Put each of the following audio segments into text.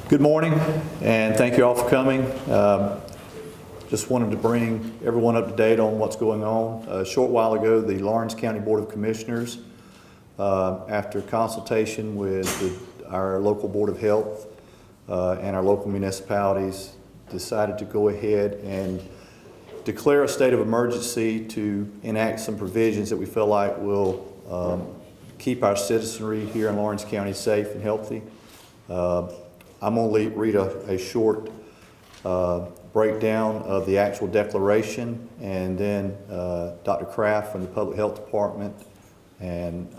Good morning, and thank you all for coming. Just wanted to bring everyone up to date on what's going on. A short while ago, the Lawrence County Board of Commissioners, after consultation with our local Board of Health and our local municipalities, decided to go ahead and declare a state of emergency to enact some provisions that we feel like will keep our citizenry here in Lawrence County safe and healthy. I'm going to read a short breakdown of the actual declaration, and then Dr. Kraft from the Public Health Department and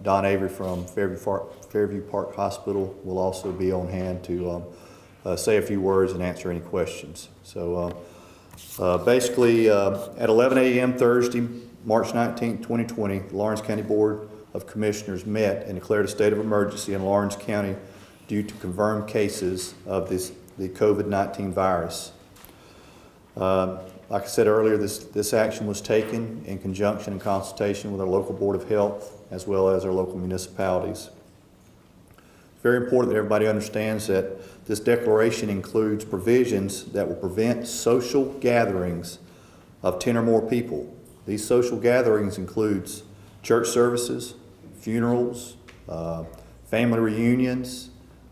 Don Avery from Fairview Park Hospital will also be on hand to say a few words and answer any questions. So basically at 11 a.m. Thursday, March 19, 2020, the Lawrence County Board of Commissioners met and declared a state of emergency in Lawrence County due to confirmed cases of the COVID-19 virus. Like I said earlier, this action was taken in conjunction and consultation with our local Board of Health as well as our local municipalities. It's very important that everybody understands that this declaration includes provisions that will prevent social gatherings of 10 or more people. These social gatherings includes church services, funerals, family reunions,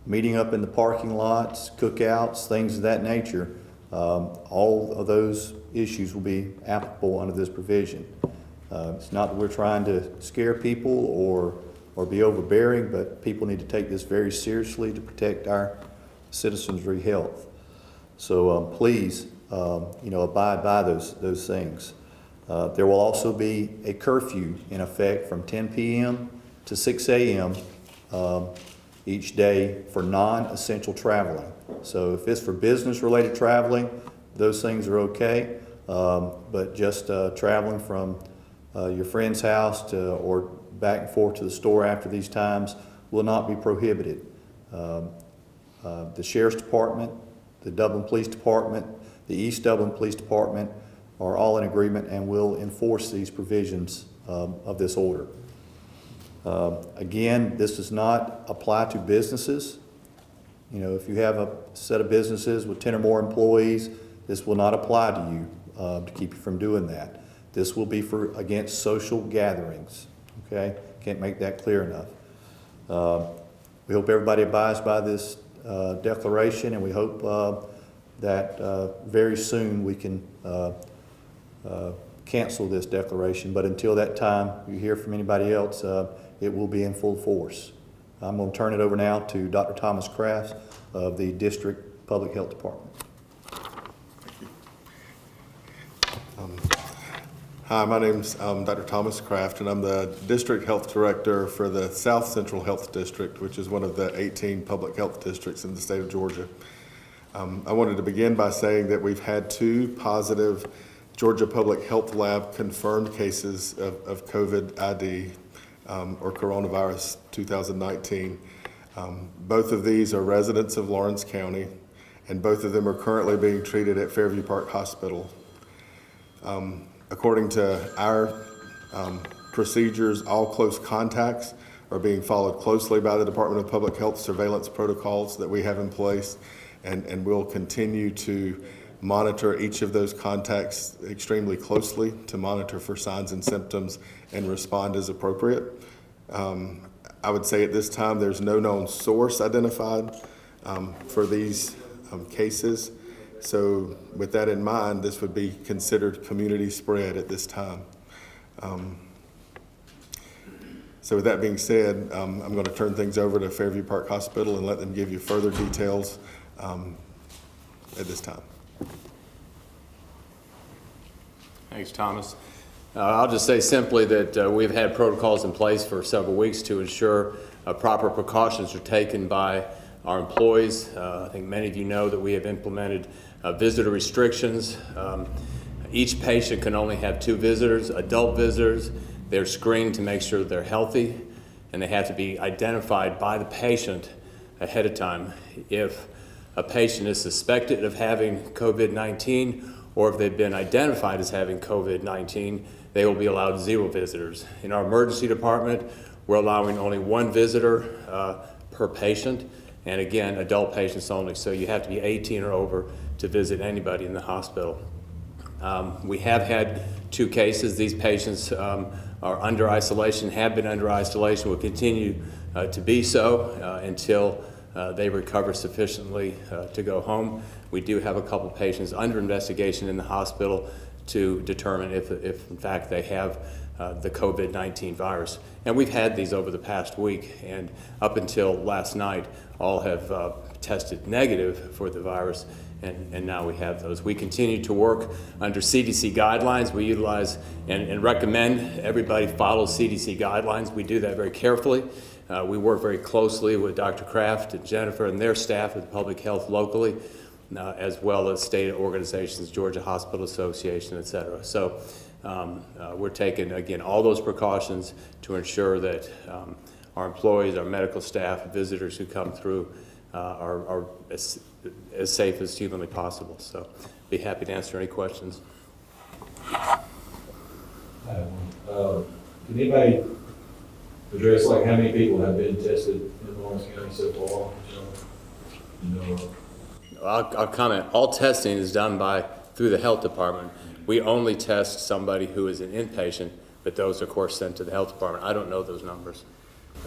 meeting up in the parking lots, cookouts, things of that nature. All of those issues will be applicable under this provision. It's not that we're trying to scare people or be overbearing, but people need to take this very seriously to protect our citizenry health. So please, abide by those things. There will also be a curfew in effect from 10 p.m. to 6 a.m. Each day for non-essential traveling. So if it's for business-related traveling, those things are okay, but just traveling from your friend's house or back and forth to the store after these times will not be prohibited. The Sheriff's Department, the Dublin Police Department, the East Dublin Police Department are all in agreement and will enforce these provisions of this order. Again, this does not apply to businesses. If you have a set of businesses with 10 or more employees, this will not apply to you to keep you from doing that. This will be against social gatherings. Okay, can't make that clear enough. We hope everybody abides by this declaration, and we hope that very soon we can cancel this declaration. But until that time, you hear from anybody else, it will be in full force. I'm going to turn it over now to Dr. Thomas Kraft of the District Public Health Department. Hi, my name's Dr. Thomas Kraft, and I'm the District Health Director for the South Central Health District, which is one of the 18 public health districts in the state of Georgia. I wanted to begin by saying that we've had 2 positive Georgia Public Health Lab confirmed cases of COVID-ID or coronavirus 2019. Both of these are residents of Lawrence County, and both of them are currently being treated at Fairview Park Hospital. According to our procedures, all close contacts are being followed closely by the Department of Public Health surveillance protocols that we have in place, and we'll continue to monitor each of those contacts extremely closely to monitor for signs and symptoms and respond as appropriate. I would say at this time there's no known source identified for these cases. So with that in mind, this would be considered community spread at this time. So with that being said, I'm going to turn things over to Fairview Park Hospital and let them give you further details at this time. Thanks, Thomas. I'll just say simply that we've had protocols in place for several weeks to ensure proper precautions are taken by our employees. I think many of you know that we have implemented visitor restrictions. Each patient can only have 2 visitors, adult visitors. They're screened to make sure they're healthy, and they have to be identified by the patient ahead of time. If a patient is suspected of having COVID-19, or if they've been identified as having COVID-19, they will be allowed 0 visitors. In our emergency department, we're allowing only 1 visitor per patient, and again, adult patients only, so you have to be 18 or over to visit anybody in the hospital. We have had 2 cases. These patients are under isolation, have been under isolation, will continue to be so until they recover sufficiently to go home. We do have a couple patients under investigation in the hospital to determine if in fact they have the COVID-19 virus. And we've had these over the past week, and up until last night, all have tested negative for the virus, and now we have those. We continue to work under CDC guidelines. We utilize and recommend everybody follow CDC guidelines. We do that very carefully. We work very closely with Dr. Kraft and Jennifer and their staff at public health locally, as well as state organizations, Georgia Hospital Association, et cetera. So we're taking, again, all those precautions to ensure that our employees, our medical staff, visitors who come through are as safe as humanly possible. So be happy to answer any questions. Can anybody address like how many people have been tested in Lawrence County so far? I'll comment. All testing is done through the health department. We only test somebody who is an inpatient, but those, of course, sent to the health department. I don't know those numbers.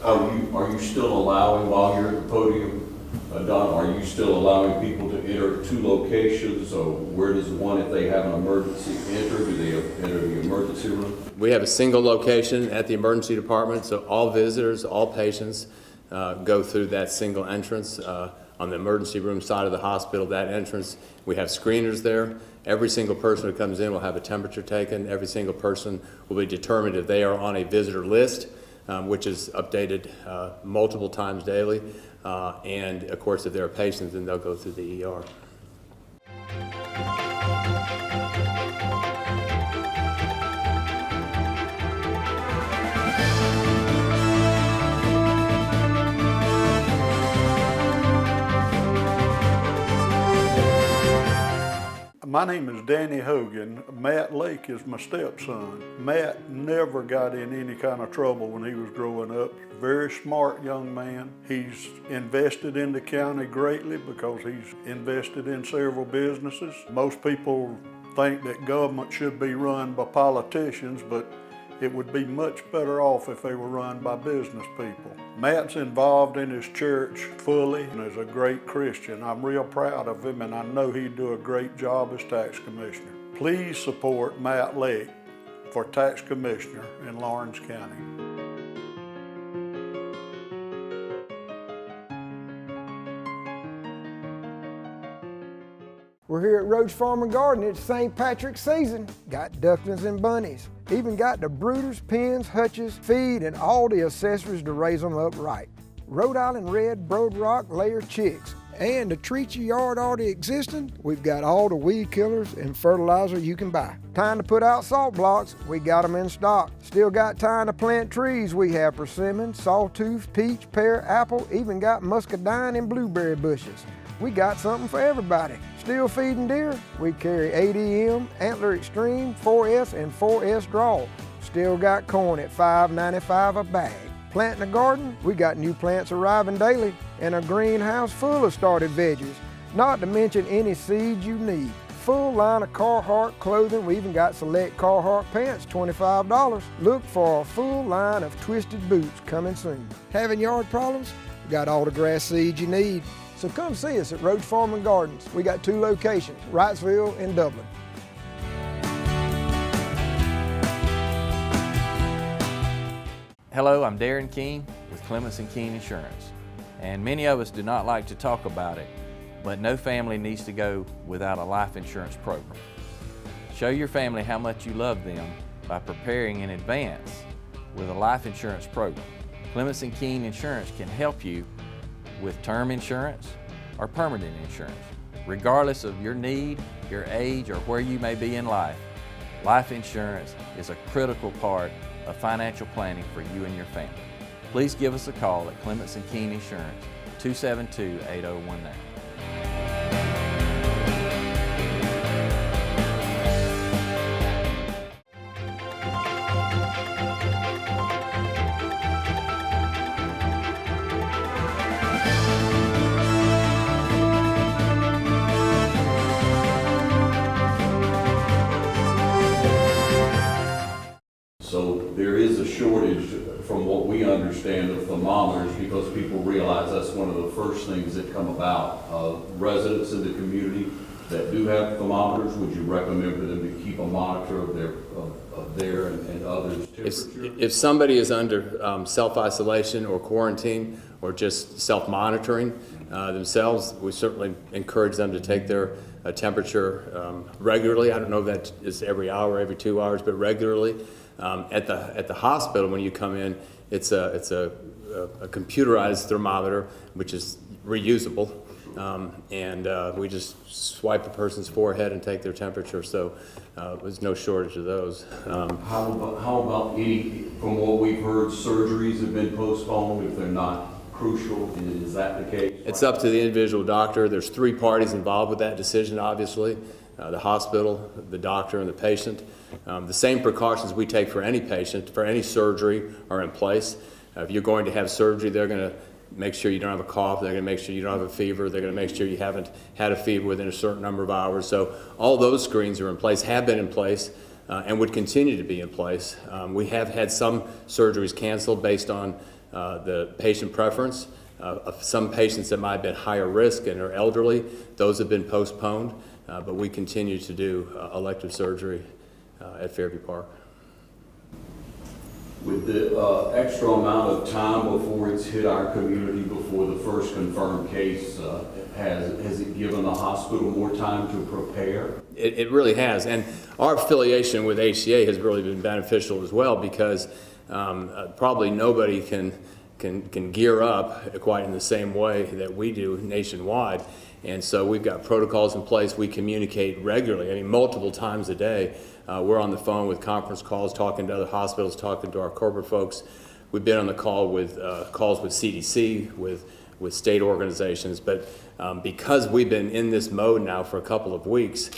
Are you still allowing, while you're at the podium, Don, are you still allowing people to enter 2 locations? Or where does one, if they have an emergency, enter? Do they enter the emergency room? We have a single location at the emergency department, so all visitors, all patients go through that single entrance. On the emergency room side of the hospital, that entrance, we have screeners there. Every single person who comes in will have a temperature taken. Every single person will be determined if they are on a visitor list, which is updated multiple times daily. And of course, if there are patients, then they'll go through the ER. My name is Danny Hogan. Matt Lake is my stepson. Matt never got in any kind of trouble when he was growing up. Very smart young man. He's invested in the county greatly because he's invested in several businesses. Most people think that government should be run by politicians, but it would be much better off if they were run by business people. Matt's involved in his church fully and is a great Christian. I'm real proud of him, and I know he'd do a great job as tax commissioner. Please support Matt Lake for tax commissioner in Lawrence County. We're here at Roach Farm and Garden. It's St. Patrick's season. Got ducklings and bunnies. Even got the brooders, pens, hutches, feed, and all the accessories to raise them up right. Rhode Island Red, Broad Rock layer chicks. And to treat your yard already existing, we've got all the weed killers and fertilizer you can buy. Time to put out salt blocks, we got them in stock. Still got time to plant trees, we have persimmon, sawtooth, peach, pear, apple, even got muscadine and blueberry bushes. We got something for everybody. Still feeding deer? We carry ADM, Antler Extreme, 4S, and 4S Draw. Still got corn at $5.95 a bag. Planting a garden? We got new plants arriving daily and a greenhouse full of started veggies, not to mention any seeds you need. Full line of Carhartt clothing. We even got select Carhartt pants, $25. Look for a full line of twisted boots coming soon. Having yard problems? We got all the grass seeds you need. So come see us at Roach Farm and Gardens. We got 2 locations, Wrightsville and Dublin. Hello, I'm Darren Keene with Clements & Keene Insurance. And many of us do not like to talk about it, but no family needs to go without a life insurance program. Show your family how much you love them by preparing in advance with a life insurance program. Clements & Keene Insurance can help you with term insurance or permanent insurance. Regardless of your need, your age, or where you may be in life, life insurance is a critical part of financial planning for you and your family. Please give us a call at Clements & Keene Insurance, 272-8019. thermometers because people realize that's one of the first things that come about. Residents in the community that do have thermometers, would you recommend for them to keep a monitor of their and others' temperature? If somebody is under self-isolation or quarantine or just self-monitoring themselves, we certainly encourage them to take their temperature regularly. I don't know if that is every hour, every 2 hours, but regularly. At the hospital, when you come in, it's a computerized thermometer, which is reusable, and we just swipe a person's forehead and take their temperature. So there's no shortage of those. How about any, from what we've heard, surgeries have been postponed if they're not crucial? Is that the case? It's up to the individual doctor. There's 3 parties involved with that decision, obviously. The hospital, the doctor, and the patient. The same precautions we take for any patient, for any surgery, are in place. If you're going to have surgery, they're going to make sure you don't have a cough. They're going to make sure you don't have a fever. They're going to make sure you haven't had a fever within a certain number of hours. So all those screens are in place, have been in place, and would continue to be in place. We have had some surgeries canceled based on the patient preference. Some patients that might have been higher risk and are elderly, those have been postponed, but we continue to do elective surgery at Fairview Park. With the extra amount of time before it's hit our community, before the first confirmed case, has it given the hospital more time to prepare? It really has, and our affiliation with HCA has really been beneficial as well, because probably nobody can gear up quite in the same way that we do nationwide. And so we've got protocols in place. We communicate regularly, I mean, multiple times a day. We're on the phone with conference calls, talking to other hospitals, talking to our corporate folks. We've been on the call with calls with CDC, with state organizations. But because we've been in this mode now for a couple of weeks,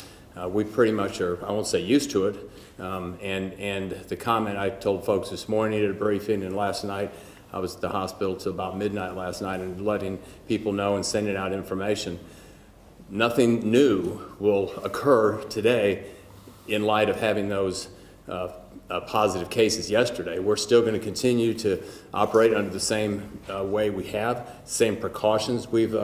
we pretty much are, I won't say used to it. And the comment I told folks this morning at a briefing and last night, I was at the hospital till about midnight last night and letting people know and sending out information. Nothing new will occur today in light of having those positive cases yesterday. We're still going to continue to operate under the same way we have. Same precautions we've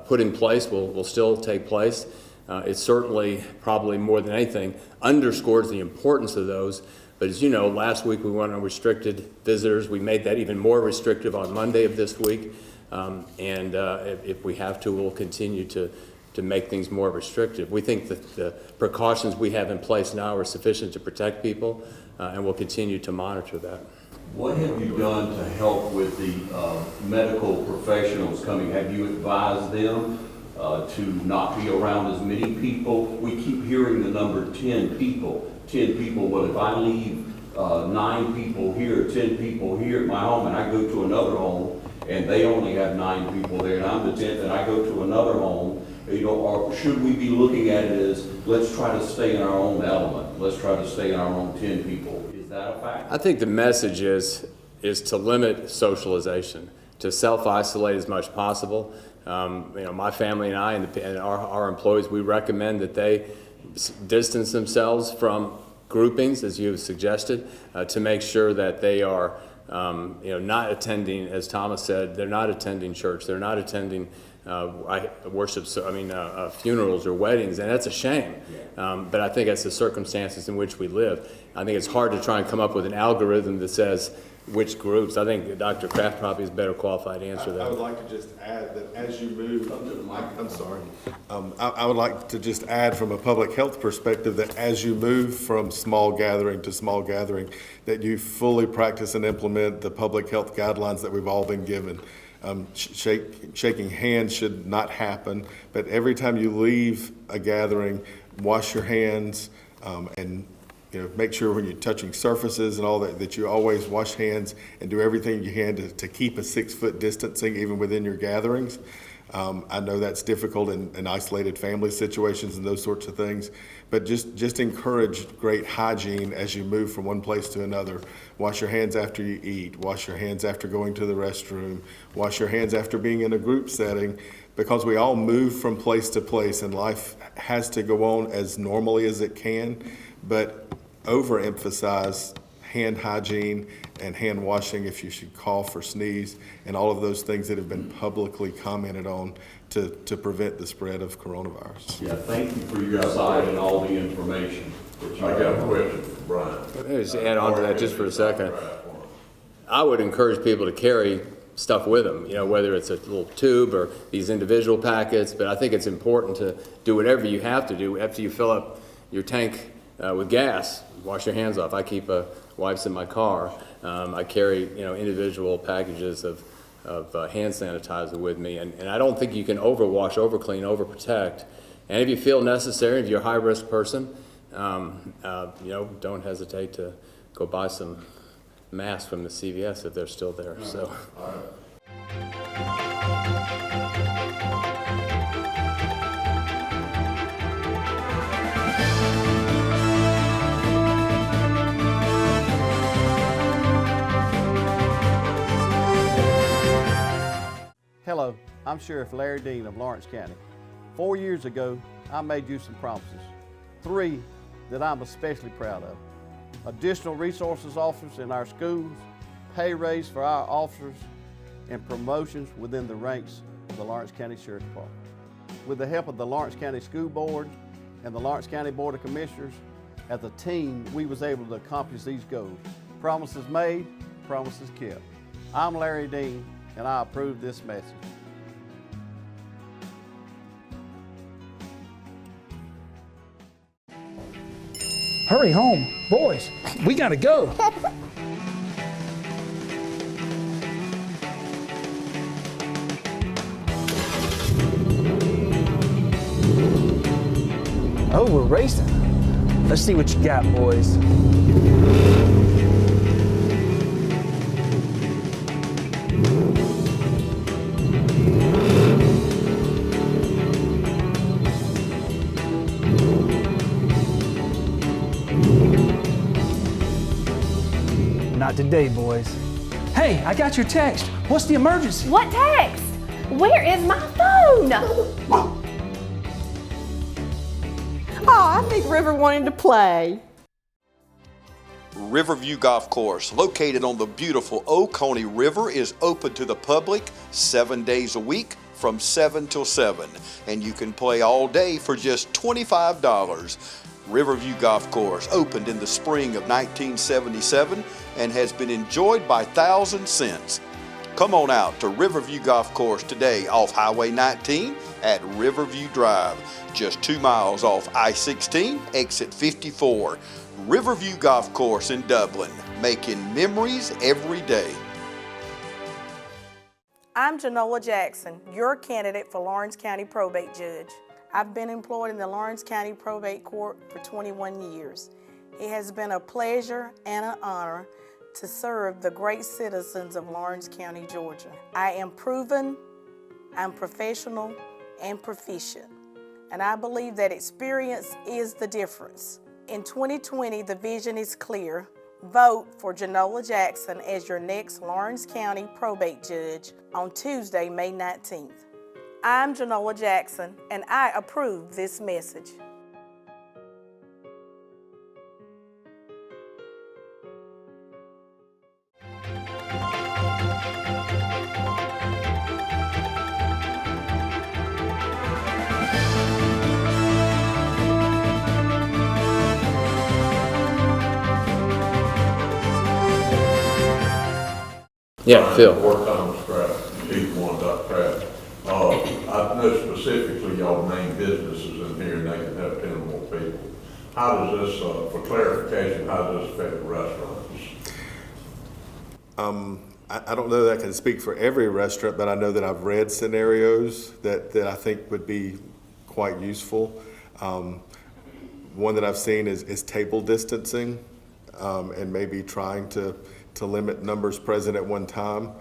put in place will still take place. It certainly, probably more than anything, underscores the importance of those. But as you know, last week we went on restricted visitors. We made that even more restrictive on Monday of this week. And if we have to, we'll continue to make things more restrictive. We think that the precautions we have in place now are sufficient to protect people, and we'll continue to monitor that. What have you done to help with the medical professionals coming? Have you advised them to not be around as many people? We keep hearing the number 10 people. 10 people, well, if I leave 9 people here, 10 people here at my home, and I go to another home, and they only have 9 people there, and I'm the 10th, and I go to another home, you know, or should we be looking at it as, let's try to stay in our own element, let's try to stay in our own 10 people? Is that a fact? I think the message is to limit socialization, to self-isolate as much as possible. You know, my family and I and our employees, we recommend that they distance themselves from groupings, as you have suggested, to make sure that they are, you know, not attending, as Thomas said, they're not attending church, they're not attending funerals or weddings, and that's a shame. But I think that's the circumstances in which we live. I think it's hard to try and come up with an algorithm that says which groups. I think Dr. Kraft probably is better qualified to answer that. I would like to just add that as you move, I'm sorry. I would like to just add from a public health perspective that as you move from small gathering to small gathering, that you fully practice and implement the public health guidelines that we've all been given. Shaking hands should not happen, but every time you leave a gathering, wash your hands and make sure when you're touching surfaces and all that you always wash hands and do everything you can to keep a 6-foot distancing even within your gatherings. I know that's difficult in isolated family situations and those sorts of things, but just encourage great hygiene as you move from one place to another. Wash your hands after you eat, wash your hands after going to the restroom, wash your hands after being in a group setting, because we all move from place to place and life has to go on as normally as it can, but overemphasize hand hygiene and hand washing if you should cough or sneeze, and all of those things that have been publicly commented on to prevent the spread of coronavirus. Yeah, thank you for your side and all the information. I got a question for Brian. Let me just add on to that just for a second. I would encourage people to carry stuff with them, whether it's a little tube or these individual packets, but I think it's important to do whatever you have to do after you fill up your tank with gas. Wash your hands off. I keep wipes in my car. I carry, individual packages of hand sanitizer with me, and I don't think you can overwash, overclean, overprotect. And if you feel necessary, if you're a high-risk person, don't hesitate to go buy some masks from the CVS if they're still there. So. Hello, I'm Sheriff Larry Dean of Lawrence County. 4 years ago, I made you some promises. 3 that I'm especially proud of. Additional resources officers in our schools, pay raise for our officers, and promotions within the ranks of the Lawrence County Sheriff's Department. With the help of the Lawrence County School Board and the Lawrence County Board of Commissioners, as a team, we was able to accomplish these goals. Promises made, promises kept. I'm Larry Dean, and I approve this message. Hurry home, boys. We gotta go. Oh, we're racing. Let's see what you got, boys. Not today, boys. Hey, I got your text. What's the emergency? What text? Where is my phone? Oh, I think River wanted to play. Riverview Golf Course, located on the beautiful Oconee River, is open to the public 7 days a week from 7 till 7, and you can play all day for just $25. Riverview Golf Course opened in the spring of 1977 and has been enjoyed by thousands since. Come on out to Riverview Golf Course today off Highway 19 at Riverview Drive, just 2 miles off I-16, exit 54. Riverview Golf Course in Dublin, making memories every day. I'm Janola Jackson, your candidate for Lawrence County Probate Judge. I've been employed in the Lawrence County Probate Court for 21 years. It has been a pleasure and an honor to serve the great citizens of Lawrence County, Georgia. I am proven, I'm professional, and proficient, and I believe that experience is the difference. In 2020, the vision is clear. Vote for Janola Jackson as your next Lawrence County Probate Judge on Tuesday, May 19th. I'm Janola Jackson, and I approve this message. Yeah, Phil. Wartime Craft, Chief One, Dr. Craft. I know specifically y'all name businesses in here and they can have 10 or more people. How does this, for clarification, how does this affect restaurants? I don't know that I can speak for every restaurant, but I know that I've read scenarios that I think would be quite useful. One that I've seen is table distancing and maybe trying to limit numbers present at one time.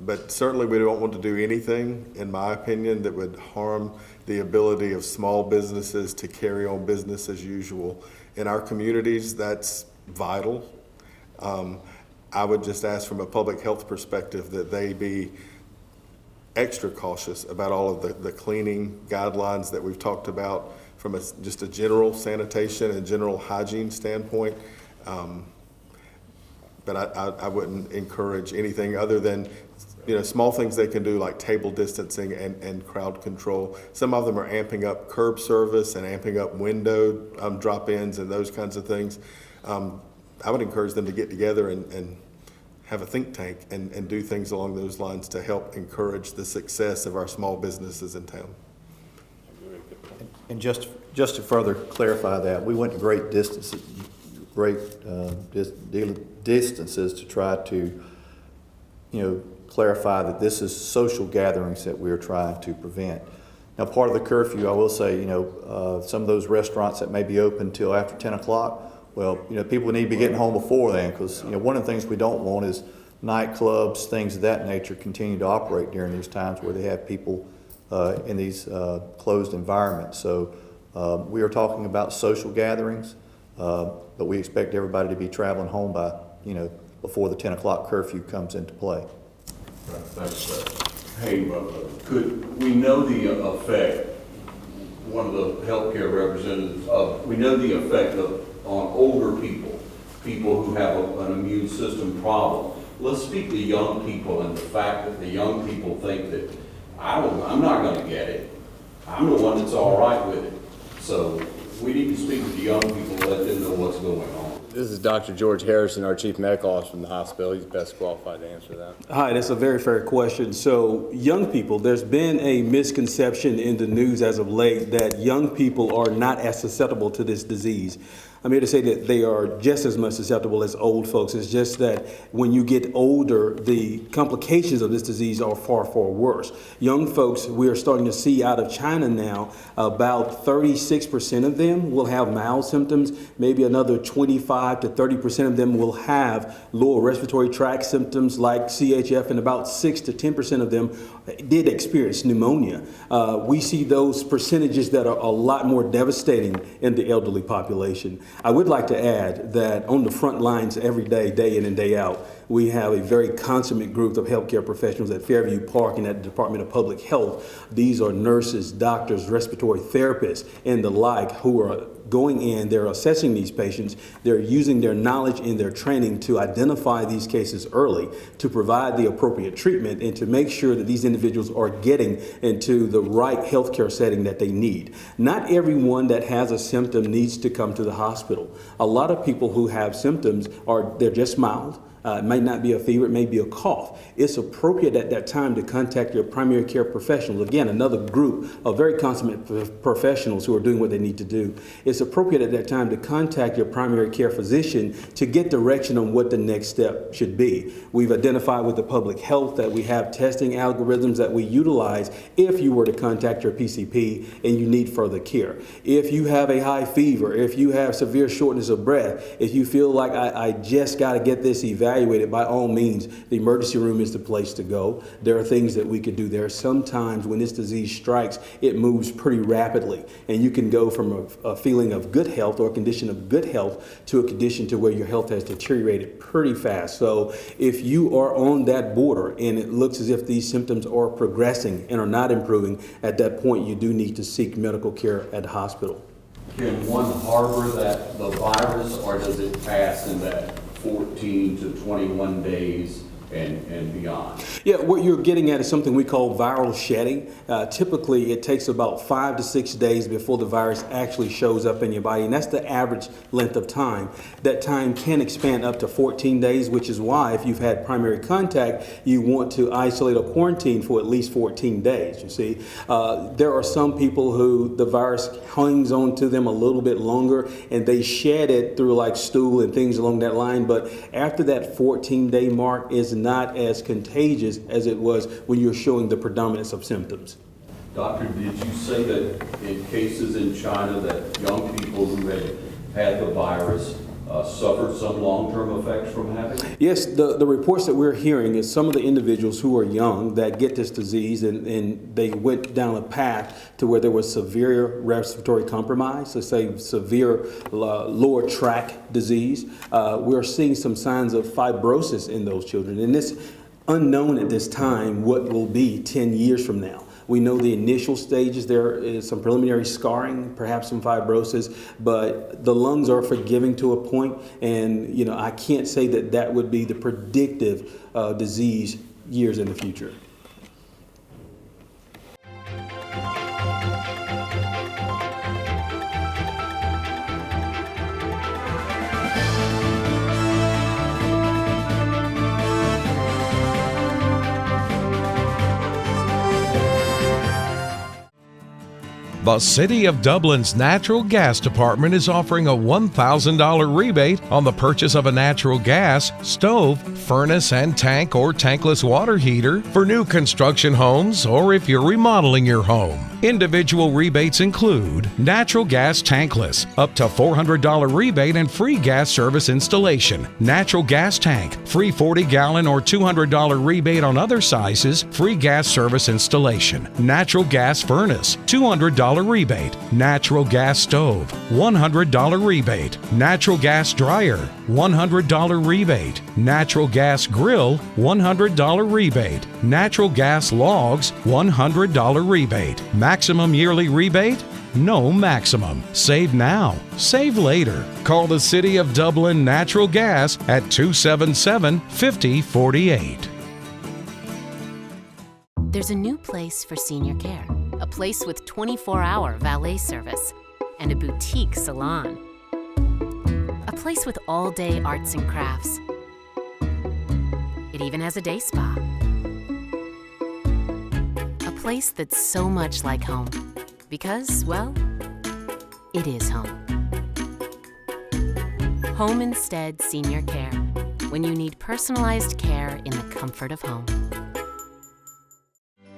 But certainly we don't want to do anything, in my opinion, that would harm the ability of small businesses to carry on business as usual. In our communities, that's vital. I would just ask from a public health perspective that they be extra cautious about all of the cleaning guidelines that we've talked about from just a general sanitation and general hygiene standpoint. but I wouldn't encourage anything other than, small things they can do like table distancing and crowd control. Some of them are amping up curb service and amping up window drop-ins and those kinds of things. I would encourage them to get together and have a think tank and do things along those lines to help encourage the success of our small businesses in town. And just to further clarify that, we went to great distances to try to, clarify that this is social gatherings that we're trying to prevent. Now, part of the curfew, I will say, some of those restaurants that may be open till after 10 o'clock, well, people need to be getting home before then, because, one of the things we don't want is nightclubs, things of that nature continue to operate during these times where they have people in these closed environments. So we are talking about social gatherings, but we expect everybody to be traveling home by, before the 10 o'clock curfew comes into play. Thanks, sir. Hey, we know the effect, one of the healthcare representatives, we know the effect on older people who have an immune system problem. Let's speak to young people and the fact that the young people think that I'm not going to get it. I'm the one that's all right with it. So we need to speak with the young people, let them know what's going on. This is Dr. George Harrison, our Chief Medical Officer from the hospital. He's best qualified to answer that. Hi, that's a very fair question. So young people, there's been a misconception in the news as of late that young people are not as susceptible to this disease. I'm here to say that they are just as much susceptible as old folks. It's just that when you get older, the complications of this disease are far, far worse. Young folks, we are starting to see out of China now, about 36% of them will have mild symptoms. Maybe another 25 to 30% of them will have lower respiratory tract symptoms like CHF, and about 6 to 10% of them did experience pneumonia. We see those percentages that are a lot more devastating in the elderly population. I would like to add that on the front lines every day, day in and day out, we have a very consummate group of healthcare professionals at Fairview Park and at the Department of Public Health. These are nurses, doctors, respiratory therapists, and the like who are going in, they're assessing these patients, they're using their knowledge and their training to identify these cases early, to provide the appropriate treatment, and to make sure that these individuals are getting into the right healthcare setting that they need. Not everyone that has a symptom needs to come to the hospital. A lot of people who have symptoms they're just mild. It might not be a fever, it may be a cough. It's appropriate at that time to contact your primary care professionals. Again, another group of very consummate professionals who are doing what they need to do. It's appropriate at that time to contact your primary care physician to get direction on what the next step should be. We've identified with the public health that we have testing algorithms that we utilize if you were to contact your PCP and you need further care. If you have a high fever, if you have severe shortness of breath, if you feel like I just got to get this evaluated, by all means, the emergency room is the place to go. There are things that we could do there. Sometimes when this disease strikes, it moves pretty rapidly, and you can go from a feeling of good health or a condition of good health to a condition to where your health has deteriorated pretty fast. So if you are on that border and it looks as if these symptoms are progressing and are not improving, at that point you do need to seek medical care at the hospital. Can one harbor the virus, or does it pass in that 14 to 21 days and beyond? Yeah, what you're getting at is something we call viral shedding. Typically, it takes about 5 to 6 days before the virus actually shows up in your body, and that's the average length of time. That time can expand up to 14 days, which is why if you've had primary contact, you want to isolate or quarantine for at least 14 days, you see. There are some people who the virus hangs on to them a little bit longer, and they shed it through like stool and things along that line, but after that 14-day mark is not as contagious as it was when you're showing the predominance of symptoms. Doctor, did you say that in cases in China that young people who had the virus suffered some long-term effects from having it? Yes, the reports that we're hearing is some of the individuals who are young that get this disease and they went down a path to where there was severe respiratory compromise, let's say severe lower tract disease. We're seeing some signs of fibrosis in those children, and it's unknown at this time what will be 10 years from now. We know the initial stages, there is some preliminary scarring, perhaps some fibrosis, but the lungs are forgiving to a point, and I can't say that that would be the predictive disease years in the future. The City of Dublin's Natural Gas Department is offering a $1,000 rebate on the purchase of a natural gas, stove, furnace and tank or tankless water heater for new construction homes or if you're remodeling your home. Individual rebates include natural gas tankless, up to $400 rebate and free gas service installation. Natural gas tank, free 40-gallon or $200 rebate on other sizes, free gas service installation. Natural gas furnace, $200 rebate. Natural gas stove, $100 rebate. Natural gas dryer, $100 rebate. Natural gas grill, $100 rebate. Natural gas logs, $100 rebate. Maximum yearly rebate? No maximum. Save now. Save later. Call the City of Dublin Natural Gas at 277-5048. There's a new place for senior care. A place with 24-hour valet service and a boutique salon. A place with all-day arts and crafts. It even has a day spa. A place that's so much like home because, well, it is home. Home Instead Senior Care, when you need personalized care in the comfort of home.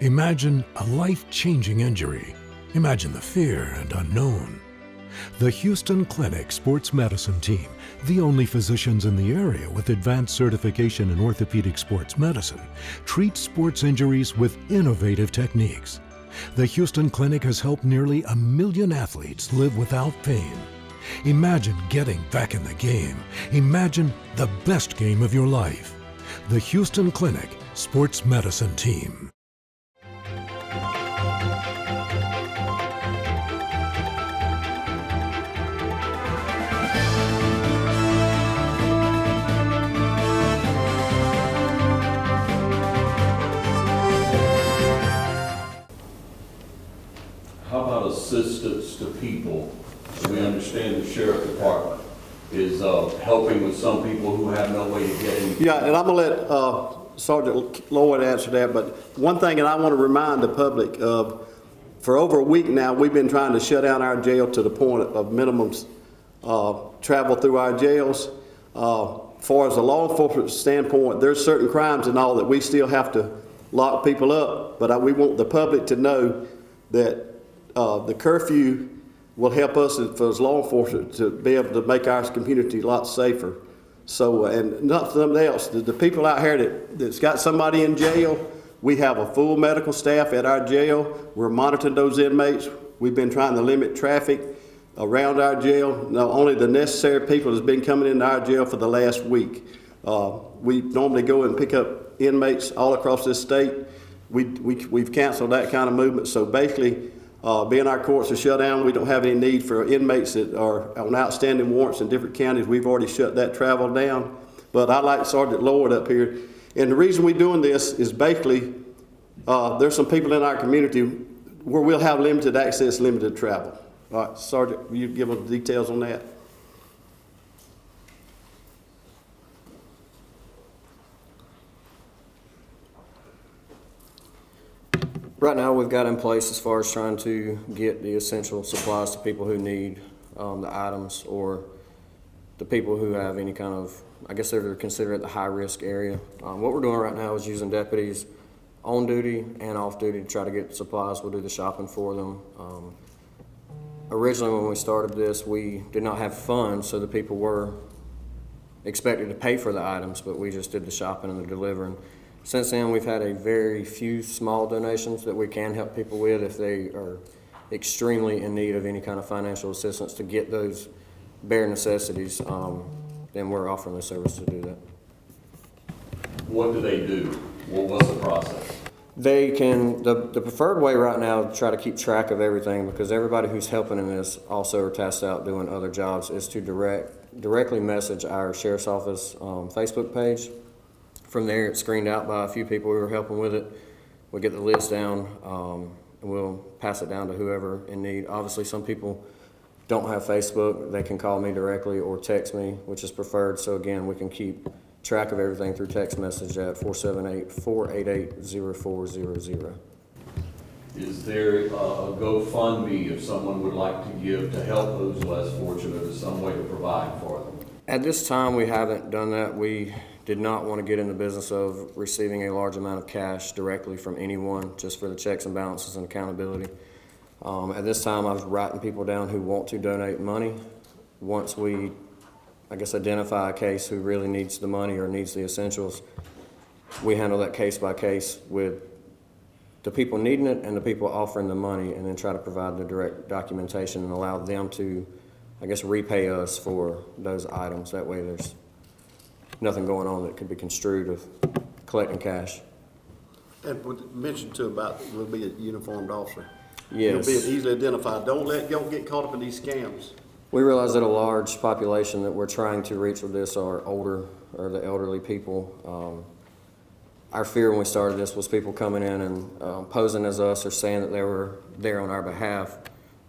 Imagine a life-changing injury. Imagine the fear and unknown. The Houston Clinic Sports Medicine Team, the only physicians in the area with advanced certification in orthopedic sports medicine, treats sports injuries with innovative techniques. The Houston Clinic has helped nearly 1 million athletes live without pain. Imagine getting back in the game. Imagine the best game of your life. The Houston Clinic Sports Medicine Team. How about assistance to people? We understand the sheriff department is helping with some people who have no way to get in. Yeah, and I'm going to let Sergeant Lloyd answer that, but one thing that I want to remind the public of, for over a week now, we've been trying to shut down our jail to the point of minimum travel through our jails. Far as a law enforcement standpoint, there's certain crimes and all that we still have to lock people up, but we want the public to know that the curfew will help us as law enforcement to be able to make our community a lot safer. So, and not something else, the people out here that's got somebody in jail, we have a full medical staff at our jail. We're monitoring those inmates. We've been trying to limit traffic around our jail. Not only the necessary people that's been coming into our jail for the last week. We normally go and pick up inmates all across this state. We've canceled that kind of movement. So basically, being our courts are shut down, we don't have any need for inmates that are on outstanding warrants in different counties. We've already shut that travel down. But I like Sergeant Lloyd up here. And the reason we're doing this is basically, there's some people in our community where we'll have limited access, limited travel. All right, Sergeant, will you give us details on that? Right now, we've got in place as far as trying to get the essential supplies to people who need the items, or the people who have any kind of, I guess they're considered the high-risk area. What we're doing right now is using deputies on duty and off duty to try to get supplies. We'll do the shopping for them. Originally, when we started this, we did not have funds, so the people were expected to pay for the items, but we just did the shopping and the delivering. Since then, we've had a very few small donations that we can help people with if they are extremely in need of any kind of financial assistance to get those bare necessities. Then we're offering the service to do that. What do they do? What's the process? They can, the preferred way right now to try to keep track of everything, because everybody who's helping in this also are tasked out doing other jobs, is to directly message our Sheriff's Office Facebook page. From there, it's screened out by a few people who are helping with it. We get the list down, and we'll pass it down to whoever in need. Obviously, some people don't have Facebook. They can call me directly or text me, which is preferred. So again, we can keep track of everything through text message at 478-488-0400. Is there a GoFundMe if someone would like to give to help those less fortunate, or some way to provide for them? At this time, we haven't done that. We did not want to get in the business of receiving a large amount of cash directly from anyone, just for the checks and balances and accountability. At this time, I was writing people down who want to donate money. Once we, I guess, identify a case who really needs the money or needs the essentials, we handle that case by case with the people needing it and the people offering the money, and then try to provide the direct documentation and allow them to, I guess, repay us for those items. That way there's nothing going on that could be construed of collecting cash. And mentioned too about will be a uniformed officer. Yes. You'll be easily identified. Don't get caught up in these scams. We realize that a large population that we're trying to reach with this are older, or the elderly people. Our fear when we started this was people coming in and posing as us, or saying that they were there on our behalf,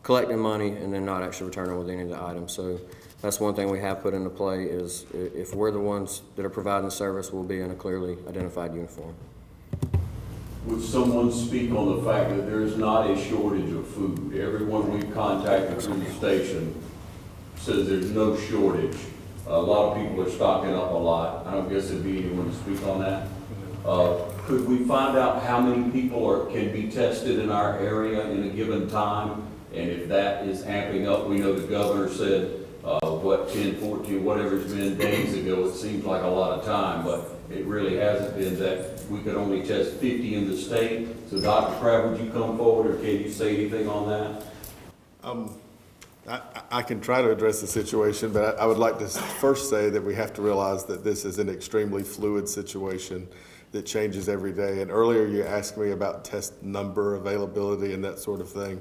collecting money, and then not actually returning with any of the items. So that's one thing we have put into play, is if we're the ones that are providing the service, we'll be in a clearly identified uniform. Would someone speak on the fact that there is not a shortage of food? Everyone we've contacted through the station says there's no shortage. A lot of people are stocking up a lot. I don't guess there'd be anyone to speak on that. Could we find out how many people can be tested in our area in a given time? And if that is amping up, we know the governor said, 10, 14, whatever it's been days ago, it seems like a lot of time, but it really hasn't been that we could only test 50 in the state. So Dr. Crabb, would you come forward, or can you say anything on that? I can try to address the situation, but I would like to first say that we have to realize that this is an extremely fluid situation that changes every day. And earlier you asked me about test number availability and that sort of thing,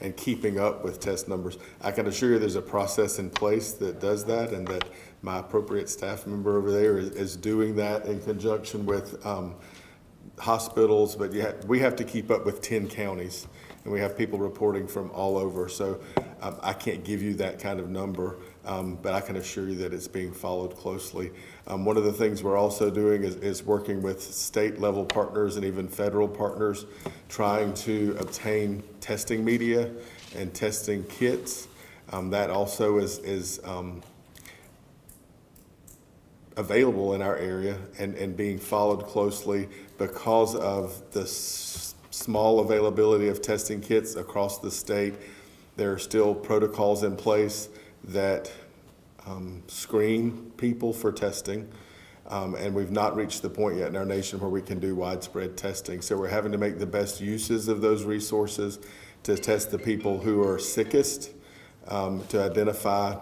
and keeping up with test numbers. I can assure you there's a process in place that does that, and that my appropriate staff member over there is doing that in conjunction with hospitals. But we have to keep up with 10 counties, and we have people reporting from all over. So I can't give you that kind of number, but I can assure you that it's being followed closely. One of the things we're also doing is working with state level partners and even federal partners, trying to obtain testing media and testing kits. That also is available in our area and being followed closely because of the small availability of testing kits across the state. There are still protocols in place that screen people for testing, and we've not reached the point yet in our nation where we can do widespread testing. So we're having to make the best uses of those resources to test the people who are sickest, to identify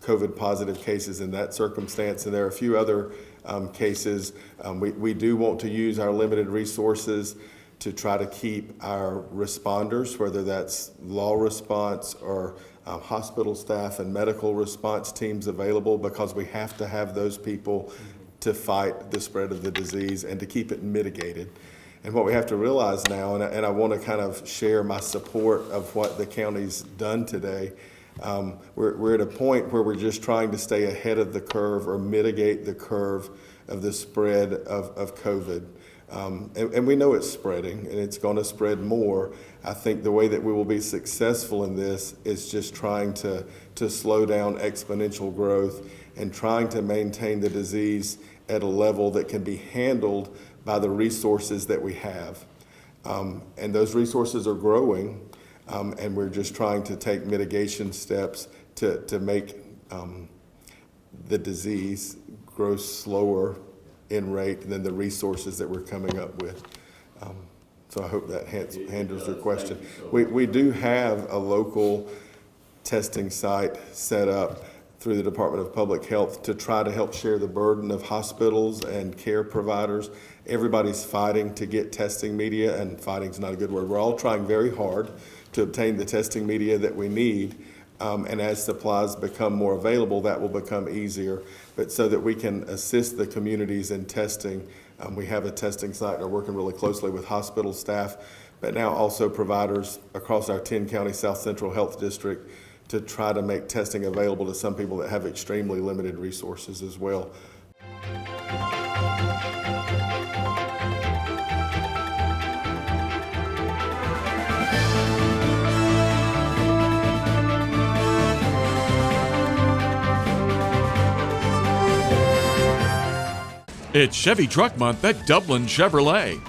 COVID positive cases in that circumstance. And there are a few other cases. We do want to use our limited resources to try to keep our responders, whether that's law response or hospital staff and medical response teams, available, because we have to have those people to fight the spread of the disease and to keep it mitigated. And what we have to realize now, and I want to kind of share my support of what the county's done today, we're at a point where we're just trying to stay ahead of the curve or mitigate the curve of the spread of COVID. And we know it's spreading, and it's going to spread more. I think the way that we will be successful in this is just trying to slow down exponential growth and trying to maintain the disease at a level that can be handled by the resources that we have. And those resources are growing, and we're just trying to take mitigation steps to make the disease grow slower in rate than the resources that we're coming up with. So I hope that handles your question. We do have a local testing site set up through the Department of Public Health to try to help share the burden of hospitals and care providers. Everybody's fighting to get testing media, and fighting's not a good word. We're all trying very hard to obtain the testing media that we need. And as supplies become more available, that will become easier. But so that we can assist the communities in testing, we have a testing site and are working really closely with hospital staff, but now also providers across our 10-county South Central Health District to try to make testing available to some people that have extremely limited resources as well. It's Chevy Truck Month at Dublin Chevrolet.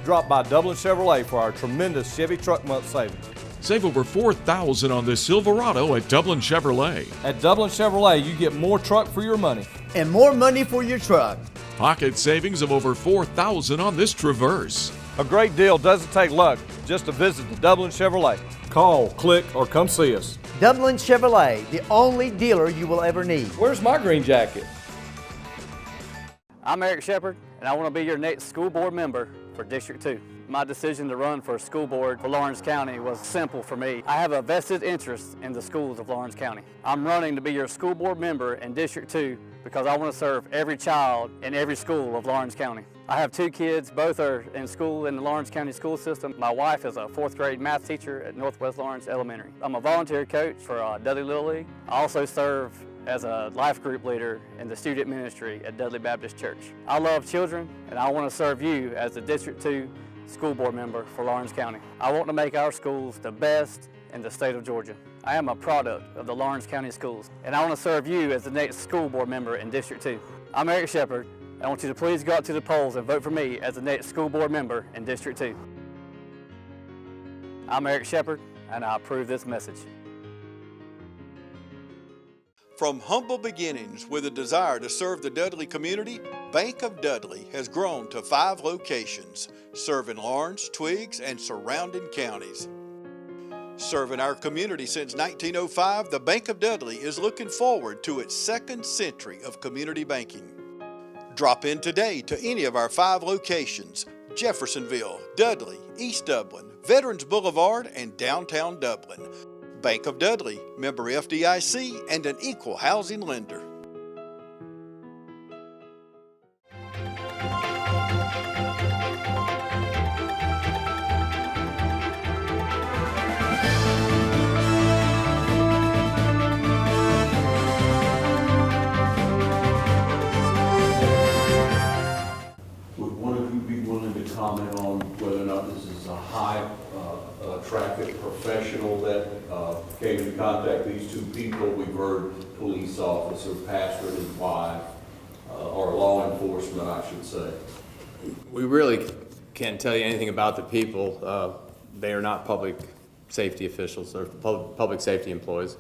Drop by Dublin Chevrolet for our tremendous Chevy Truck Month savings. Save over $4,000 on this Silverado at Dublin Chevrolet. At Dublin Chevrolet, you get more truck for your money. And more money for your truck. Pocket savings of over $4,000 on this Traverse. A great deal doesn't take luck just to visit the Dublin Chevrolet. Call, click, or come see us. Dublin Chevrolet, the only dealer you will ever need. Where's my green jacket? I'm Eric Shepard, and I want to be your next school board member for District 2. My decision to run for school board for Lawrence County was simple for me. I have a vested interest in the schools of Lawrence County. I'm running to be your school board member in District 2 because I want to serve every child in every school of Lawrence County. I have 2 kids, both are in school in the Lawrence County school system. My wife is a 4th grade math teacher at Northwest Lawrence Elementary. I'm a volunteer coach for Dudley Little League. I also serve as a life group leader in the student ministry at Dudley Baptist Church. I love children, and I want to serve you as the District 2 school board member for Lawrence County. I want to make our schools the best in the state of Georgia. I am a product of the Lawrence County schools, and I want to serve you as the next school board member in District 2. I'm Eric Shepard. I want you to please go out to the polls and vote for me as the next school board member in District 2. I'm Eric Shepard, and I approve this message. From humble beginnings with a desire to serve the Dudley community, Bank of Dudley has grown to 5 locations, serving Lawrence, Twiggs, and surrounding counties. Serving our community since 1905, the Bank of Dudley is looking forward to its 2nd century of community banking. Drop in today to any of our 5 locations: Jeffersonville, Dudley, East Dublin, Veterans Boulevard, and downtown Dublin. Bank of Dudley, member FDIC, and an equal housing lender. Would one of you be willing to comment on whether or not this is a high traffic professional that came in contact with these 2 people? We've heard police officer, pastor and his wife, or law enforcement, I should say. We really can't tell you anything about the people. They are not public safety officials or public safety employees.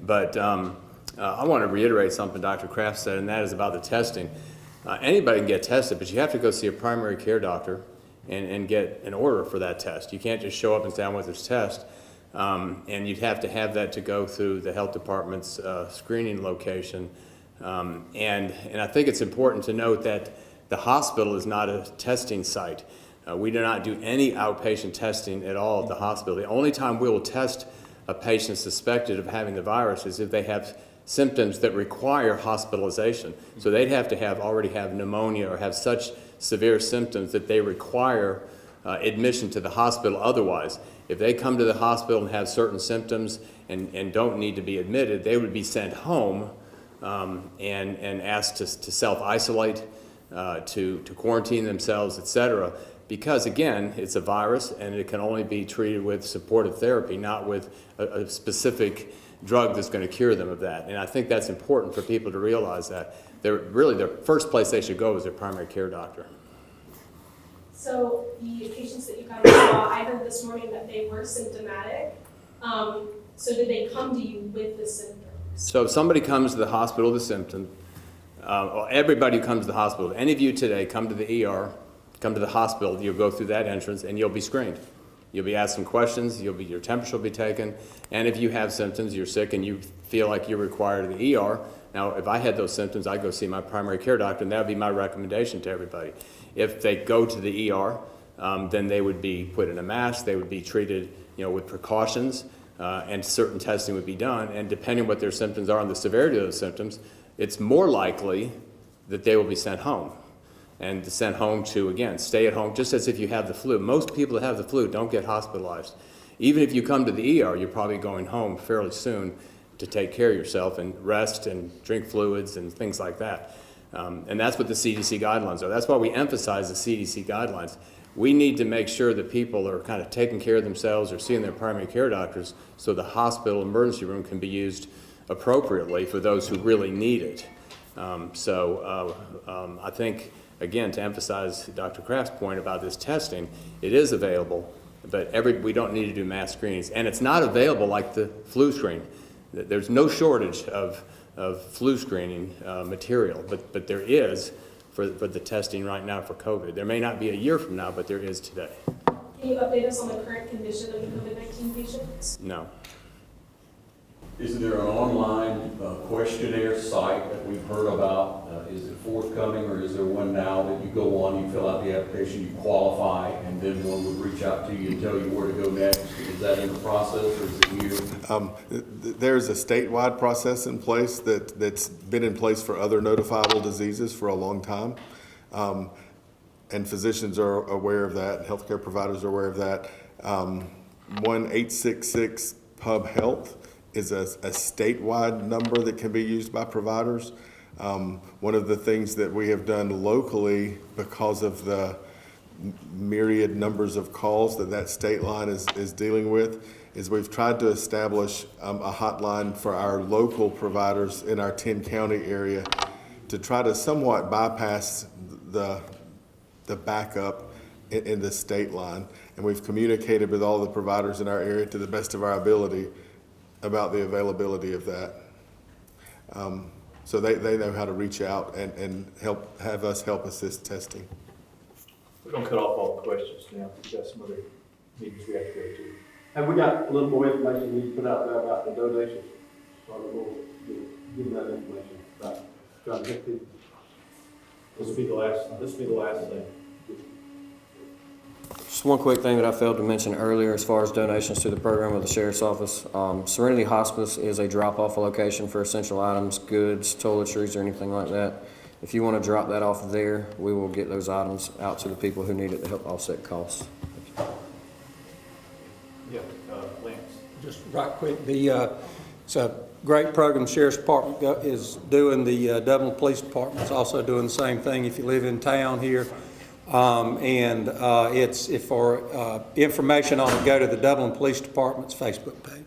But I want to reiterate something Dr. Kraft said, and that is about the testing. Anybody can get tested, but you have to go see a primary care doctor and get an order for that test. You can't just show up and say, I want this test. And you'd have to have that to go through the health department's screening location. And I think it's important to note that the hospital is not a testing site. We do not do any outpatient testing at all at the hospital. The only time we will test a patient suspected of having the virus is if they have symptoms that require hospitalization. So they'd have to already have pneumonia or have such severe symptoms that they require admission to the hospital otherwise. If they come to the hospital and have certain symptoms and don't need to be admitted, they would be sent home and asked to self-isolate, to quarantine themselves, etc. Because again, it's a virus and it can only be treated with supportive therapy, not with a specific drug that's going to cure them of that. And I think that's important for people to realize that. The first place they should go is their primary care doctor. So the patients that you kind of saw, I heard this morning that they were symptomatic. So did they come to you with the symptoms? So if somebody comes to the hospital with symptoms, everybody who comes to the hospital, any of you today come to the ER, come to the hospital, you'll go through that entrance and you'll be screened. You'll be asked some questions, your temperature will be taken, and if you have symptoms, you're sick and you feel like you're required to the ER, now if I had those symptoms, I'd go see my primary care doctor, and that would be my recommendation to everybody. If they go to the ER, then they would be put in a mask, they would be treated with precautions, and certain testing would be done, and depending on what their symptoms are and the severity of those symptoms, it's more likely that they will be sent home. And sent home to, again, stay at home, just as if you have the flu. Most people that have the flu don't get hospitalized. Even if you come to the ER, you're probably going home fairly soon to take care of yourself and rest and drink fluids and things like that. And that's what the CDC guidelines are. That's why we emphasize the CDC guidelines. We need to make sure that people are kind of taking care of themselves or seeing their primary care doctors so the hospital emergency room can be used appropriately for those who really need it. I think, again, to emphasize Dr. Kraft's point about this testing, it is available, but we don't need to do mass screenings. And it's not available like the flu screen. There's no shortage of flu screening material, but there is for the testing right now for COVID. There may not be a year from now, but there is today. Can you update us on the current condition of the COVID-19 patients? No. Is there an online questionnaire site that we've heard about? Is it forthcoming, or is there one now that you go on, you fill out the application, you qualify, and then one would reach out to you and tell you where to go next? Is that in the process, or is it new? There's a statewide process in place that's been in place for other notifiable diseases for a long time. And physicians are aware of that, healthcare providers are aware of that. 1-866-PUB-HEALTH is a statewide number that can be used by providers. One of the things that we have done locally, because of the myriad numbers of calls that state line is dealing with, is we've tried to establish a hotline for our local providers in our 10-county area to try to somewhat bypass the backup in the state line. And we've communicated with all the providers in our area to the best of our ability about the availability of that. So they know how to reach out and have us help assist testing. We're going to cut off all the questions now. We've got some other meetings we have to go to. Have we got a little more information we need to put out there about the donations? So we'll give them that information about trying to get people. This will be the last thing. Just one quick thing that I failed to mention earlier as far as donations to the program of the Sheriff's Office. Serenity Hospice is a drop-off location for essential items, goods, toiletries, or anything like that. If you want to drop that off there, we will get those items out to the people who need it to help offset costs. Yeah, Lance. Just right quick, it's a great program the Sheriff's Department is doing. The Dublin Police Department is also doing the same thing if you live in town here. It's for information on it, go to the Dublin Police Department's Facebook page.